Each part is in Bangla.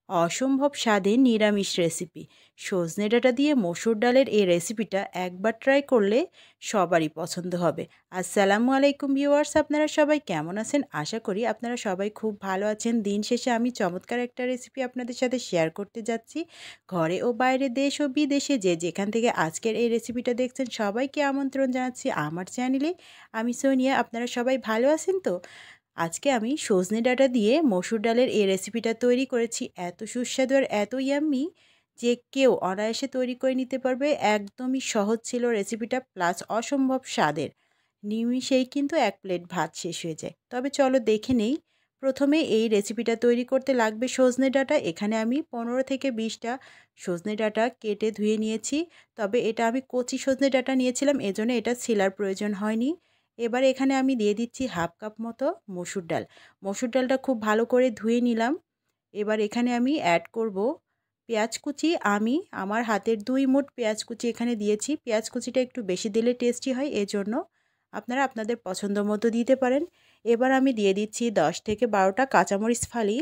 অসম্ভব স্বাদের নিরামিষ রেসিপি সজনে ডাঁটা দিয়ে মসুর ডালের এই রেসিপিটা একবার ট্রাই করলে সবারই পছন্দ হবে। আসসালামু আলাইকুম ভিউয়ার্স, আপনারা সবাই কেমন আছেন? আশা করি আপনারা সবাই খুব ভালো আছেন। দিন শেষে আমি চমৎকার একটা রেসিপি আপনাদের সাথে শেয়ার করতে যাচ্ছি। ঘরে ও বাইরে, দেশ ও বিদেশে যে যেখান থেকে আজকের এই রেসিপিটা দেখছেন সবাইকে আমন্ত্রণ জানাচ্ছি আমার চ্যানেলে। আমি সোনিয়া। আপনারা সবাই ভালো আছেন তো? আজকে আমি সজনে ডাঁটা দিয়ে মসুর ডালের এই রেসিপিটা তৈরি করেছি। এত সুস্বাদু আর এত ইয়াম্মি যে কেউ অনায়াসে তৈরি করে নিতে পারবে। একদমই সহজ ছিল রেসিপিটা, প্লাস অসম্ভব স্বাদের। নিমিষেই কিন্তু এক প্লেট ভাত শেষ হয়ে যায়। তবে চলো দেখে নেই। প্রথমে এই রেসিপিটা তৈরি করতে লাগবে সজনে ডাঁটা। এখানে আমি 15 থেকে 20টা সজনে ডাঁটা কেটে ধুয়ে নিয়েছি। তবে এটা আমি কচি সজনে ডাঁটা নিয়েছিলাম, এজন্য এটা ছিলার প্রয়োজন হয়নি। এবার এখানে আমি দিয়ে দিচ্ছি হাফ কাপ মতো মসুর ডাল। মসুর ডালটা খুব ভালো করে ধুয়ে নিলাম। এবার এখানে আমি অ্যাড করব পেঁয়াজ কুচি। আমি আমার হাতের 2 মুঠ পেঁয়াজ কুচি এখানে দিয়েছি। পেঁয়াজ কুচিটা একটু বেশি দিলে টেস্টি হয়, এজন্য আপনারা আপনাদের পছন্দ মতো দিতে পারেন। এবার আমি দিয়ে দিচ্ছি 10 থেকে 12টা কাঁচামরিচ ফালি।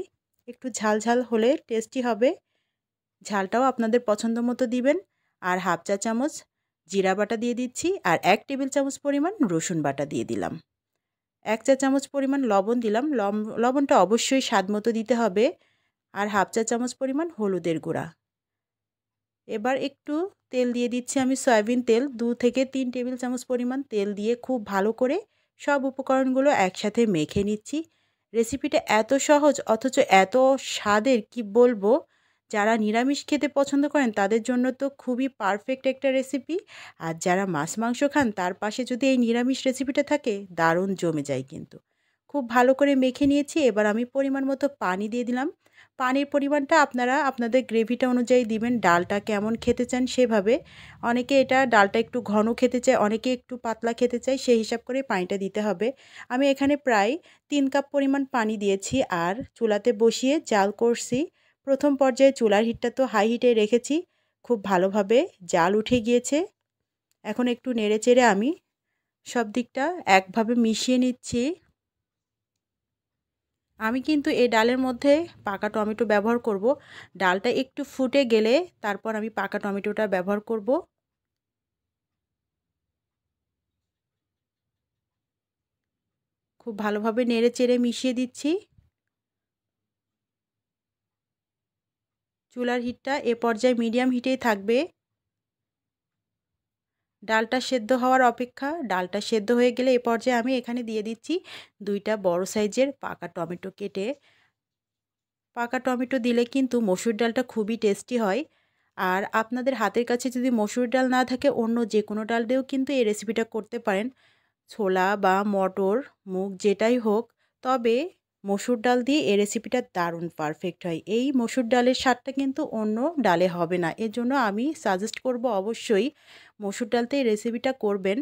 একটু ঝাল ঝাল হলে টেস্টি হবে, ঝালটাও আপনাদের পছন্দ মতো দিবেন। আর হাফ চা চামচ জিরা বাটা দিয়ে দিচ্ছি, আর 1 টেবিল চামচ পরিমাণ রসুন বাটা দিয়ে দিলাম। 1 চা চামচ পরিমাণ লবণ দিলাম। লবণটা অবশ্যই স্বাদ মতো দিতে হবে। আর হাফ চা চামচ পরিমাণ হলুদের গুঁড়া। এবার একটু তেল দিয়ে দিচ্ছি আমি, সয়াবিন তেল 2 থেকে 3 টেবিল চামচ পরিমাণ তেল দিয়ে খুব ভালো করে সব উপকরণগুলো একসাথে মেখে নিচ্ছি। রেসিপিটা এত সহজ অথচ এত স্বাদের, কি বলবো। যারা নিরামিষ খেতে পছন্দ করেন তাদের জন্য তো খুবই পারফেক্ট একটা রেসিপি। আর যারা মাছ মাংস খান তার পাশে যদি এই নিরামিষ রেসিপিটা থাকে, দারুণ জমে যায় কিন্তু। খুব ভালো করে মেখে নিয়েছি। এবার আমি পরিমাণ মতো পানি দিয়ে দিলাম। পানির পরিমাণটা আপনারা আপনাদের গ্রেভিটা অনুযায়ী দিবেন, ডালটা কেমন খেতে চান সেভাবে। অনেকে এটা ডালটা একটু ঘন খেতে চায়, অনেকে একটু পাতলা খেতে চায়, সেই হিসাব করে পানিটা দিতে হবে। আমি এখানে প্রায় 3 কাপ পরিমাণ পানি দিয়েছি আর চুলাতে বসিয়ে জাল করছি। প্রথম পর্যায়ে চুলার হিটটা তো হাই হিটে রেখেছি। খুব ভালোভাবে জাল উঠে গিয়েছে। এখন একটু নেড়ে চেড়ে আমি সব দিকটা একভাবে মিশিয়ে নিচ্ছি। আমি কিন্তু এই ডালের মধ্যে পাকা টমেটো ব্যবহার করব। ডালটা একটু ফুটে গেলে তারপর আমি পাকা টমেটোটা ব্যবহার করব। খুব ভালোভাবে নেড়ে চেড়ে মিশিয়ে দিচ্ছি। চুলার হিটটা এ পর্যায়ে মিডিয়াম হিটেই থাকবে। ডালটা সেদ্ধ হওয়ার অপেক্ষা। ডালটা সেদ্ধ হয়ে গেলে এ পর্যায়ে আমি এখানে দিয়ে দিচ্ছি 2টা বড় সাইজের পাকা টমেটো কেটে। পাকা টমেটো দিলে কিন্তু মসুর ডালটা খুবই টেস্টি হয়। আর আপনাদের হাতের কাছে যদি মসুর ডাল না থাকে, অন্য যে কোনো ডাল দিয়েও কিন্তু এই রেসিপিটা করতে পারেন। ছোলা বা মটর, মুগ যেটাই হোক, তবে মসুর ডাল দিয়ে এই রেসিপিটা দারুণ পারফেক্ট হয়। এই মসুর ডালের স্বাদটা কিন্তু অন্য ডালে হবে না। এর জন্য আমি সাজেস্ট করব অবশ্যই মসুর ডালতে এই রেসিপিটা করবেন।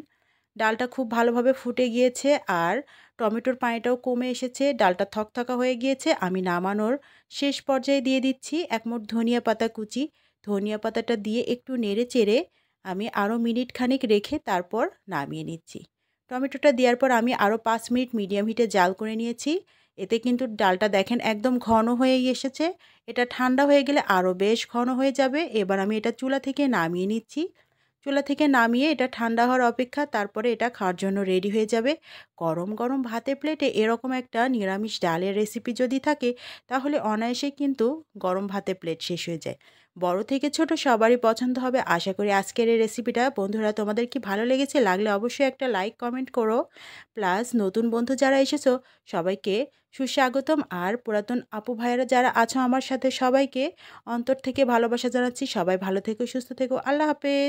ডালটা খুব ভালোভাবে ফুটে গিয়েছে আর টমেটোর পানিটাও কমে এসেছে, ডালটা থকথকা হয়ে গিয়েছে। আমি নামানোর শেষ পর্যায়ে দিয়ে দিচ্ছি 1 মুঠ ধনিয়া পাতা কুচি। ধনিয়া পাতাটা দিয়ে একটু নেড়ে চেড়ে আমি আরও মিনিট খানেক রেখে তারপর নামিয়ে নিচ্ছি। টমেটোটা দেওয়ার পর আমি আরও 5 মিনিট মিডিয়াম হিটে জাল করে নিয়েছি। এতে কিন্তু ডালটা দেখেন একদম ঘন হয়ে এসেছে। এটা ঠান্ডা হয়ে গেলে আরও বেশ ঘন হয়ে যাবে। এবার আমি এটা চুলা থেকে নামিয়ে নিচ্ছি। চুলা থেকে নামিয়ে এটা ঠান্ডা হওয়ার অপেক্ষা, তারপরে এটা খাওয়ার জন্য রেডি হয়ে যাবে। গরম গরম ভাতের প্লেটে এরকম একটা নিরামিষ ডালের রেসিপি যদি থাকে, তাহলে অনায়াসেই কিন্তু গরম ভাতের প্লেট শেষ হয়ে যায়। বড় থেকে ছোট সবারই পছন্দ হবে। আশা করি আজকের এই রেসিপিটা বন্ধুরা তোমাদের কি ভালো লেগেছে? লাগলে অবশ্যই একটা লাইক কমেন্ট করো। প্লাস নতুন বন্ধু যারা এসেছো সবাইকে সুস্বাগতম। আর পুরাতন আপু ভাইয়েরা যারা আছো আমার সাথে, সবাইকে অন্তর থেকে ভালোবাসা জানাচ্ছি। সবাই ভালো থেকো, সুস্থ থেকো। আল্লাহ হাফেজ।